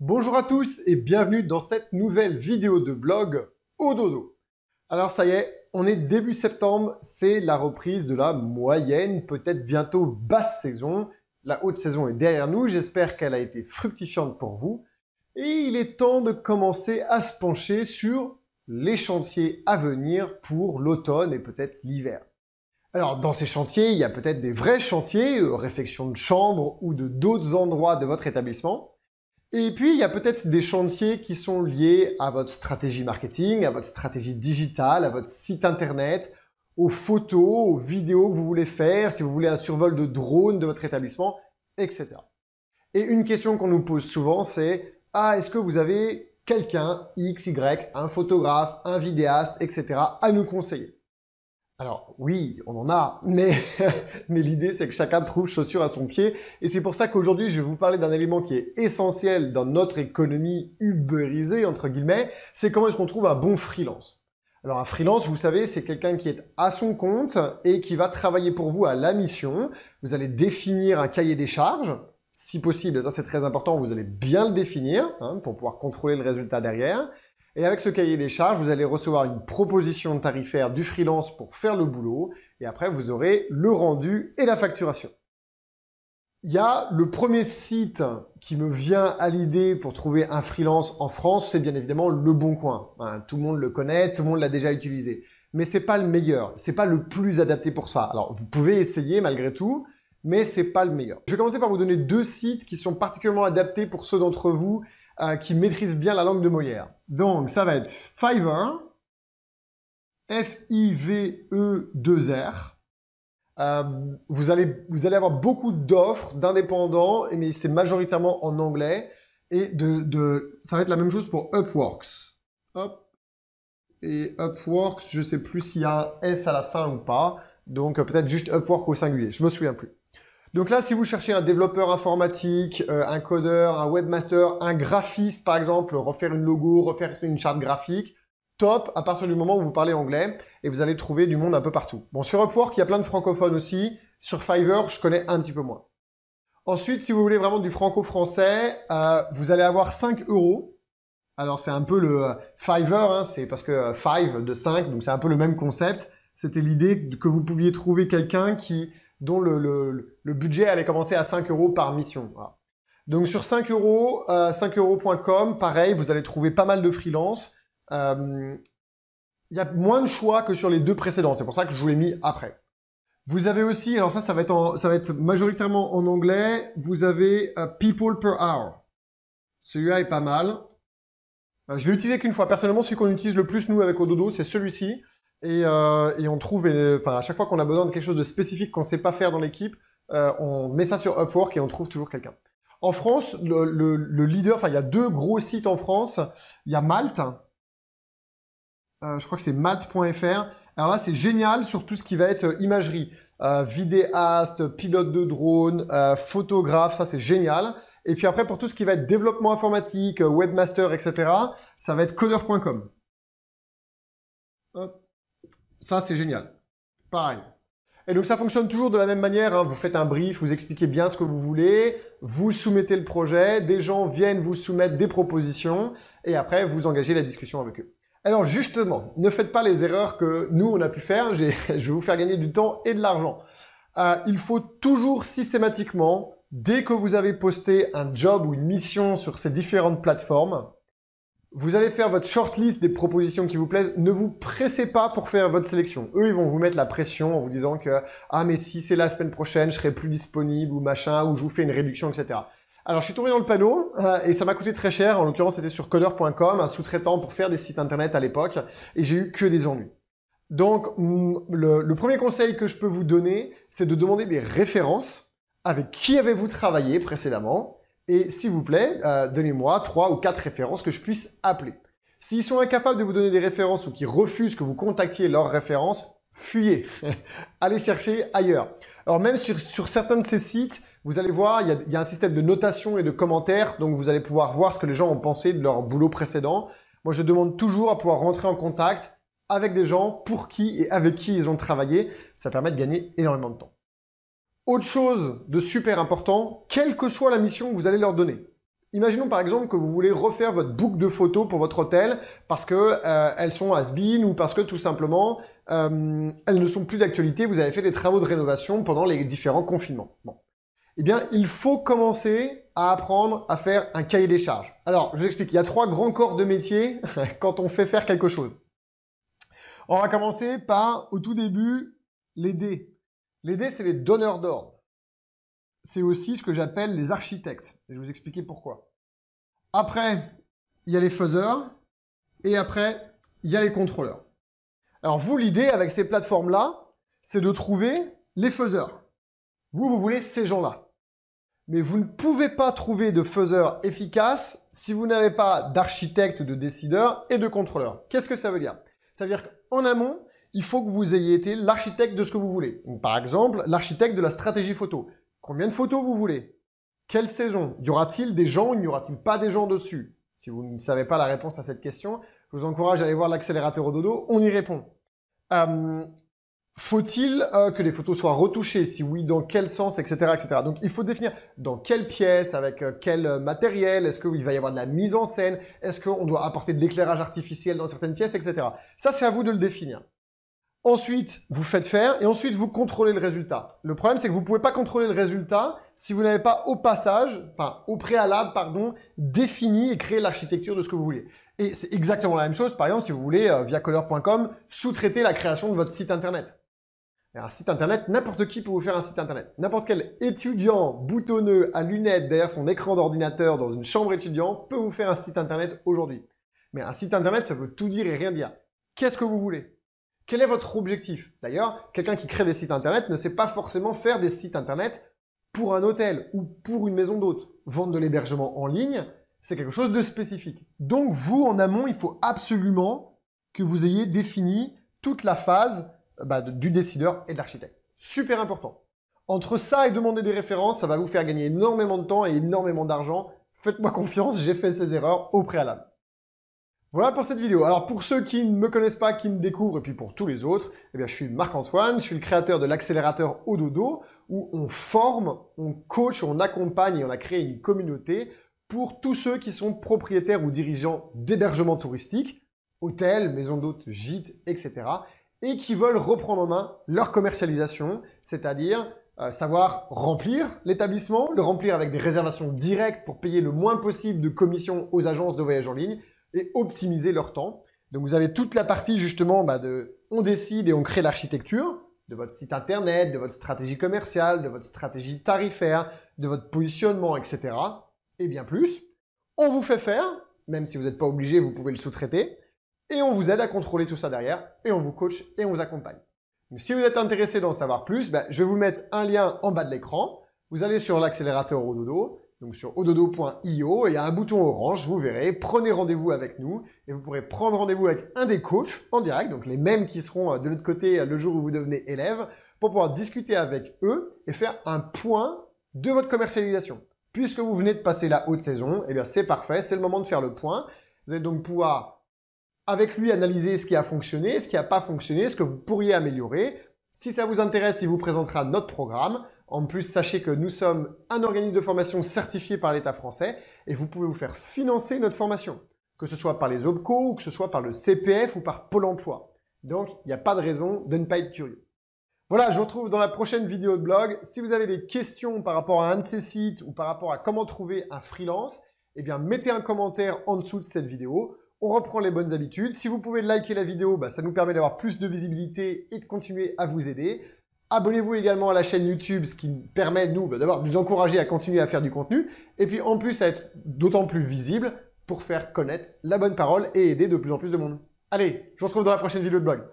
Bonjour à tous et bienvenue dans cette nouvelle vidéo de blog au dodo. Alors ça y est, on est début septembre, c'est la reprise de la moyenne, peut-être bientôt basse saison. La haute saison est derrière nous, j'espère qu'elle a été fructifiante pour vous. Et il est temps de commencer à se pencher sur les chantiers à venir pour l'automne et peut-être l'hiver. Alors dans ces chantiers, il y a peut-être des vrais chantiers, réfection de chambre ou de d'autres endroits de votre établissement. Et puis, il y a peut-être des chantiers qui sont liés à votre stratégie marketing, à votre stratégie digitale, à votre site internet, aux photos, aux vidéos que vous voulez faire, si vous voulez un survol de drone de votre établissement, etc. Et une question qu'on nous pose souvent, c'est « Ah, est-ce que vous avez quelqu'un, X, Y, un photographe, un vidéaste, etc. à nous conseiller ?» Alors oui, on en a, mais l'idée c'est que chacun trouve chaussure à son pied. Et c'est pour ça qu'aujourd'hui, je vais vous parler d'un élément qui est essentiel dans notre économie ubérisée, entre guillemets, c'est comment est-ce qu'on trouve un bon freelance. Alors un freelance, vous savez, c'est quelqu'un qui est à son compte et qui va travailler pour vous à la mission. Vous allez définir un cahier des charges. Si possible, et ça c'est très important, vous allez bien le définir pour pouvoir contrôler le résultat derrière. Et avec ce cahier des charges, vous allez recevoir une proposition tarifaire du freelance pour faire le boulot. Et après, vous aurez le rendu et la facturation. Il y a le premier site qui me vient à l'idée pour trouver un freelance en France, c'est bien évidemment Le Bon Coin. Tout le monde le connaît, tout le monde l'a déjà utilisé. Mais c'est pas le meilleur, c'est pas le plus adapté pour ça. Alors, vous pouvez essayer malgré tout, mais c'est pas le meilleur. Je vais commencer par vous donner deux sites qui sont particulièrement adaptés pour ceux d'entre vous qui maîtrisent bien la langue de Molière. Donc, ça va être Fiverr, F-I-V-E-2-R. Vous allez avoir beaucoup d'offres d'indépendants, mais c'est majoritairement en anglais. Et ça va être la même chose pour Upworks. Hop. Et Upworks, je sais plus s'il y a un S à la fin ou pas. Donc, peut-être juste Upwork au singulier. Je me souviens plus. Donc là, si vous cherchez un développeur informatique, un codeur, un webmaster, un graphiste par exemple, refaire une logo, refaire une charte graphique, top à partir du moment où vous parlez anglais et vous allez trouver du monde un peu partout. Bon, sur Upwork, il y a plein de francophones aussi. Sur Fiverr, je connais un petit peu moins. Ensuite, si vous voulez vraiment du franco-français, vous allez avoir 5 €. Alors, c'est un peu le Fiverr, c'est parce que 5 de 5, donc c'est un peu le même concept. C'était l'idée que vous pouviez trouver quelqu'un dont le budget allait commencer à 5 € par mission. Voilà. Donc sur 5 €, 5euros.com, pareil, vous allez trouver pas mal de freelance. Il y a moins de choix que sur les deux précédents, c'est pour ça que je vous l'ai mis après. Vous avez aussi, alors ça va être majoritairement en anglais, vous avez People per Hour. Celui-là est pas mal. Je l'ai utilisé qu'une fois. Personnellement, celui qu'on utilise le plus, nous, avec Ododo, c'est celui-ci. Et on trouve, à chaque fois qu'on a besoin de quelque chose de spécifique qu'on ne sait pas faire dans l'équipe, on met ça sur Upwork et on trouve toujours quelqu'un. En France, le leader, il y a deux gros sites en France. Il y a Malte. Je crois que c'est malte.fr. Alors là, c'est génial sur tout ce qui va être imagerie. Vidéaste, pilote de drone, photographe, ça c'est génial. Et puis après, pour tout ce qui va être développement informatique, webmaster, etc., ça va être codeur.com. Hop. Ça, c'est génial. Pareil. Et donc, ça fonctionne toujours de la même manière. Vous faites un brief, vous expliquez bien ce que vous voulez, vous soumettez le projet, des gens viennent vous soumettre des propositions et après, vous engagez la discussion avec eux. Alors, justement, ne faites pas les erreurs que nous, on a pu faire. Je vais vous faire gagner du temps et de l'argent. Il faut toujours systématiquement, dès que vous avez posté un job ou une mission sur ces différentes plateformes, vous allez faire votre shortlist des propositions qui vous plaisent. Ne vous pressez pas pour faire votre sélection. Eux, ils vont vous mettre la pression en vous disant que « Ah, mais si c'est la semaine prochaine, je serai plus disponible ou machin, ou je vous fais une réduction, etc. » Alors, je suis tombé dans le panneau et ça m'a coûté très cher. En l'occurrence, c'était sur codeur.com, un sous-traitant pour faire des sites internet à l'époque. Et j'ai eu que des ennuis. Donc, le premier conseil que je peux vous donner, c'est de demander des références. Avec qui avez-vous travaillé précédemment ? Et s'il vous plaît, donnez-moi 3 ou 4 références que je puisse appeler. S'ils sont incapables de vous donner des références ou qu'ils refusent que vous contactiez leurs références, fuyez. Allez chercher ailleurs. Alors même sur certains de ces sites, vous allez voir, il y a un système de notation et de commentaires, donc vous allez pouvoir voir ce que les gens ont pensé de leur boulot précédent. Moi, je demande toujours à pouvoir rentrer en contact avec des gens pour qui et avec qui ils ont travaillé. Ça permet de gagner énormément de temps. Autre chose de super important, quelle que soit la mission que vous allez leur donner, Imaginons par exemple que vous voulez refaire votre book de photos pour votre hôtel parce que elles sont has-been ou parce que tout simplement elles ne sont plus d'actualité, vous avez fait des travaux de rénovation pendant les différents confinements. Bon. Eh bien, il faut commencer à apprendre à faire un cahier des charges. Alors, je vous explique, il y a 3 grands corps de métier quand on fait faire quelque chose. On va commencer par, au tout début, les D. Les D, c'est les donneurs d'ordre. C'est aussi ce que j'appelle les architectes. Et je vais vous expliquer pourquoi. Après, il y a les faiseurs. Et après, il y a les contrôleurs. Alors vous, l'idée avec ces plateformes-là, c'est de trouver les faiseurs. Vous voulez ces gens-là. Mais vous ne pouvez pas trouver de faiseurs efficaces si vous n'avez pas d'architecte, de décideur et de contrôleur. Qu'est-ce que ça veut dire? Ça veut dire qu'en amont, il faut que vous ayez été l'architecte de ce que vous voulez. Donc, par exemple, l'architecte de la stratégie photo. Combien de photos vous voulez? Quelle saison? Y aura-t-il des gens ou n'y aura-t-il pas des gens dessus? Si vous ne savez pas la réponse à cette question, je vous encourage à aller voir l'accélérateur au dodo, on y répond. Faut-il que les photos soient retouchées? Si oui, dans quel sens, etc., etc. Donc, il faut définir dans quelle pièce, avec quel matériel, est-ce qu'il va y avoir de la mise en scène, est-ce qu'on doit apporter de l'éclairage artificiel dans certaines pièces, etc. Ça, c'est à vous de le définir. Ensuite, vous faites faire et ensuite, vous contrôlez le résultat. Le problème, c'est que vous ne pouvez pas contrôler le résultat si vous n'avez pas au préalable, défini et créé l'architecture de ce que vous voulez. Et c'est exactement la même chose, par exemple, si vous voulez, via color.com, sous-traiter la création de votre site internet. Un site internet, n'importe qui peut vous faire un site internet. N'importe quel étudiant boutonneux à lunettes derrière son écran d'ordinateur dans une chambre étudiante peut vous faire un site internet aujourd'hui. Mais un site internet, ça veut tout dire et rien dire. Qu'est-ce que vous voulez? Quel est votre objectif? D'ailleurs, quelqu'un qui crée des sites internet ne sait pas forcément faire des sites internet pour un hôtel ou pour une maison d'hôte. Vendre de l'hébergement en ligne, c'est quelque chose de spécifique. Donc vous, en amont, il faut absolument que vous ayez défini toute la phase du décideur et de l'architecte. Super important. Entre ça et demander des références, ça va vous faire gagner énormément de temps et énormément d'argent. Faites-moi confiance, j'ai fait ces erreurs au préalable. Voilà pour cette vidéo. Alors pour ceux qui ne me connaissent pas, qui me découvrent, et puis pour tous les autres, eh bien, je suis Marc-Antoine, je suis le créateur de l'accélérateur au dodo, où on forme, on coach, on accompagne et on a créé une communauté pour tous ceux qui sont propriétaires ou dirigeants d'hébergements touristiques, hôtels, maisons d'hôtes, gîtes, etc., et qui veulent reprendre en main leur commercialisation, c'est-à-dire savoir remplir l'établissement, le remplir avec des réservations directes pour payer le moins possible de commissions aux agences de voyage en ligne et optimiser leur temps. Donc vous avez toute la partie justement on décide et on crée l'architecture de votre site internet, de votre stratégie commerciale, de votre stratégie tarifaire, de votre positionnement, etc. et bien plus. On vous fait faire, même si vous n'êtes pas obligé, vous pouvez le sous-traiter. Et on vous aide à contrôler tout ça derrière, et on vous coach et on vous accompagne. Donc, si vous êtes intéressé d'en savoir plus, je vais vous mettre un lien en bas de l'écran. Vous allez sur l'accélérateur Ododo, donc sur ododo.io, et il y a un bouton orange, vous verrez, prenez rendez-vous avec nous, et vous pourrez prendre rendez-vous avec un des coachs en direct, donc les mêmes qui seront de l'autre côté le jour où vous devenez élève, pour pouvoir discuter avec eux et faire un point de votre commercialisation. Puisque vous venez de passer la haute saison, eh bien c'est parfait, c'est le moment de faire le point. Vous allez donc pouvoir avec lui analyser ce qui a fonctionné, ce qui n'a pas fonctionné, ce que vous pourriez améliorer. Si ça vous intéresse, il vous présentera notre programme. En plus, sachez que nous sommes un organisme de formation certifié par l'État français et vous pouvez vous faire financer notre formation, que ce soit par les OPCO ou que ce soit par le CPF ou par Pôle emploi. Donc, il n'y a pas de raison de ne pas être curieux. Voilà, je vous retrouve dans la prochaine vidéo de blog. Si vous avez des questions par rapport à un de ces sites ou par rapport à comment trouver un freelance, eh bien, mettez un commentaire en dessous de cette vidéo. On reprend les bonnes habitudes. Si vous pouvez liker la vidéo, ça nous permet d'avoir plus de visibilité et de continuer à vous aider. Abonnez-vous également à la chaîne YouTube, ce qui permet de nous encourager à continuer à faire du contenu. Et puis en plus, à être d'autant plus visible pour faire connaître la bonne parole et aider de plus en plus de monde. Allez, je vous retrouve dans la prochaine vidéo de blog.